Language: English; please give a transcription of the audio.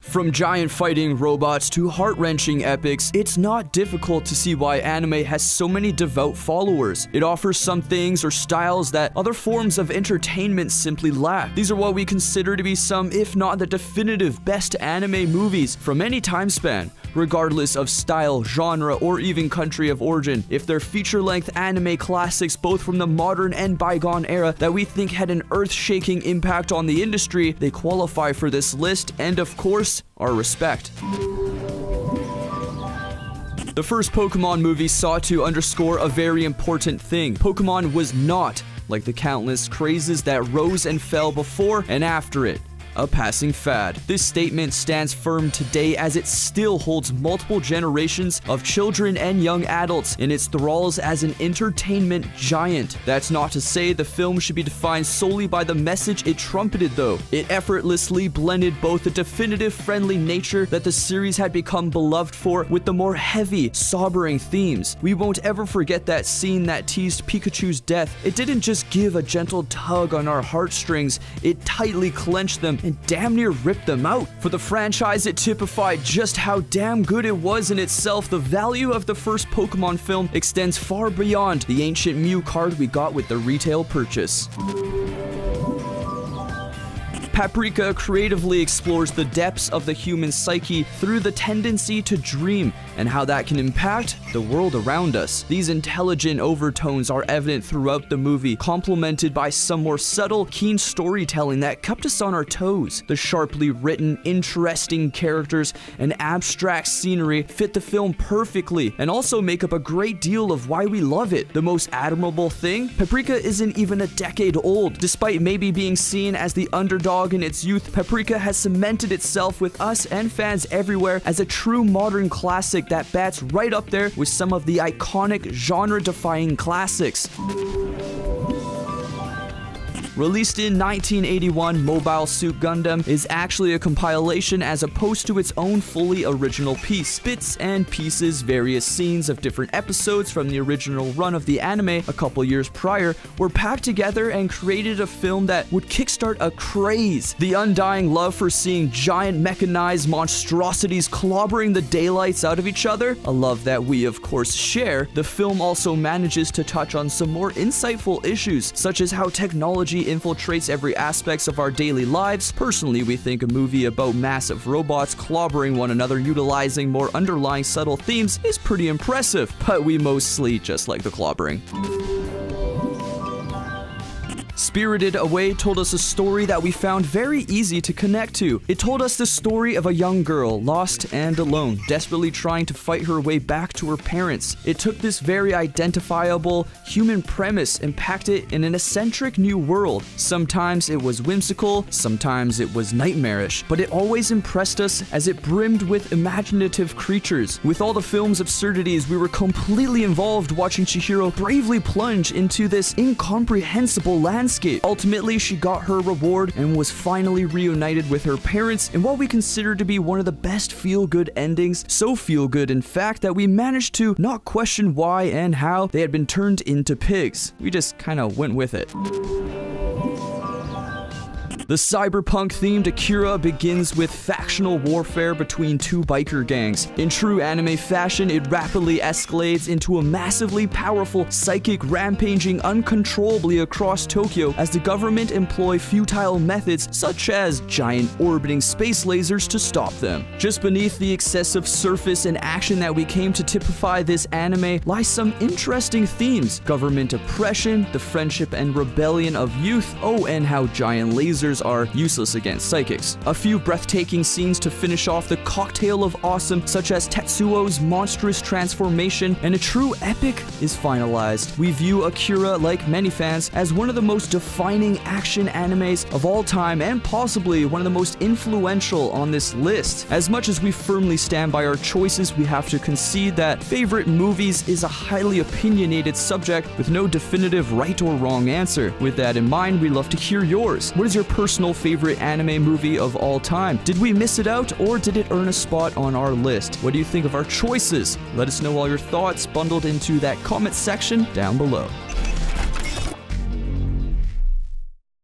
From giant fighting robots to heart-wrenching epics, it's not difficult to see why anime has so many devout followers. It offers some things or styles that other forms of entertainment simply lack. These are what we consider to be some, if not the definitive best anime movies from any time span, regardless of style, genre, or even country of origin. If they're feature-length anime classics both from the modern and bygone era that we think had an earth-shaking impact on the industry, they qualify for this list and, of course, our respect. The first Pokemon movie sought to underscore a very important thing. Pokemon was not, like the countless crazes that rose and fell before and after it, a passing fad. This statement stands firm today as it still holds multiple generations of children and young adults in its thralls as an entertainment giant. That's not to say the film should be defined solely by the message it trumpeted though. It effortlessly blended both the definitive friendly nature that the series had become beloved for with the more heavy, sobering themes. We won't ever forget that scene that teased Pikachu's death. It didn't just give a gentle tug on our heartstrings, it tightly clenched them and damn near ripped them out. For the franchise, it typified just how damn good it was in itself. The value of the first Pokemon film extends far beyond the ancient Mew card we got with the retail purchase. Paprika creatively explores the depths of the human psyche through the tendency to dream and how that can impact the world around us. These intelligent overtones are evident throughout the movie, complemented by some more subtle, keen storytelling that kept us on our toes. The sharply written, interesting characters and abstract scenery fit the film perfectly and also make up a great deal of why we love it. The most admirable thing? Paprika isn't even a decade old. Despite maybe being seen as the underdog in its youth, Paprika has cemented itself with us and fans everywhere as a true modern classic that bats right up there with some of the iconic genre-defying classics. Released in 1981, Mobile Suit Gundam is actually a compilation as opposed to its own fully original piece. Bits and pieces, various scenes of different episodes from the original run of the anime a couple years prior were packed together and created a film that would kickstart a craze. The undying love for seeing giant mechanized monstrosities clobbering the daylights out of each other, a love that we of course share. The film also manages to touch on some more insightful issues, such as how technology infiltrates every aspect of our daily lives. Personally, we think a movie about massive robots clobbering one another utilizing more underlying subtle themes is pretty impressive, but we mostly just like the clobbering. Spirited Away told us a story that we found very easy to connect to. It told us the story of a young girl, lost and alone, desperately trying to fight her way back to her parents. It took this very identifiable human premise and packed it in an eccentric new world. Sometimes it was whimsical, sometimes it was nightmarish, but it always impressed us as it brimmed with imaginative creatures. With all the film's absurdities, we were completely involved watching Chihiro bravely plunge into this incomprehensible landscape. Ultimately, she got her reward and was finally reunited with her parents in what we consider to be one of the best feel-good endings. So feel-good, in fact, that we managed to not question why and how they had been turned into pigs. We just kind of went with it. The cyberpunk-themed Akira begins with factional warfare between two biker gangs. In true anime fashion, it rapidly escalates into a massively powerful psychic rampaging uncontrollably across Tokyo as the government employ futile methods such as giant orbiting space lasers to stop them. Just beneath the excessive surface and action that we came to typify this anime lie some interesting themes: government oppression, the friendship and rebellion of youth, and how giant lasers are useless against psychics. A few breathtaking scenes to finish off the cocktail of awesome, such as Tetsuo's monstrous transformation, and a true epic is finalized. We view Akira, like many fans, as one of the most defining action animes of all time and possibly one of the most influential on this list. As much as we firmly stand by our choices, we have to concede that favorite movies is a highly opinionated subject with no definitive right or wrong answer. With that in mind, we love to hear yours. What is your personal favorite anime movie of all time? Did we miss it out, or did it earn a spot on our list? What do you think of our choices? Let us know all your thoughts bundled into that comment section down below.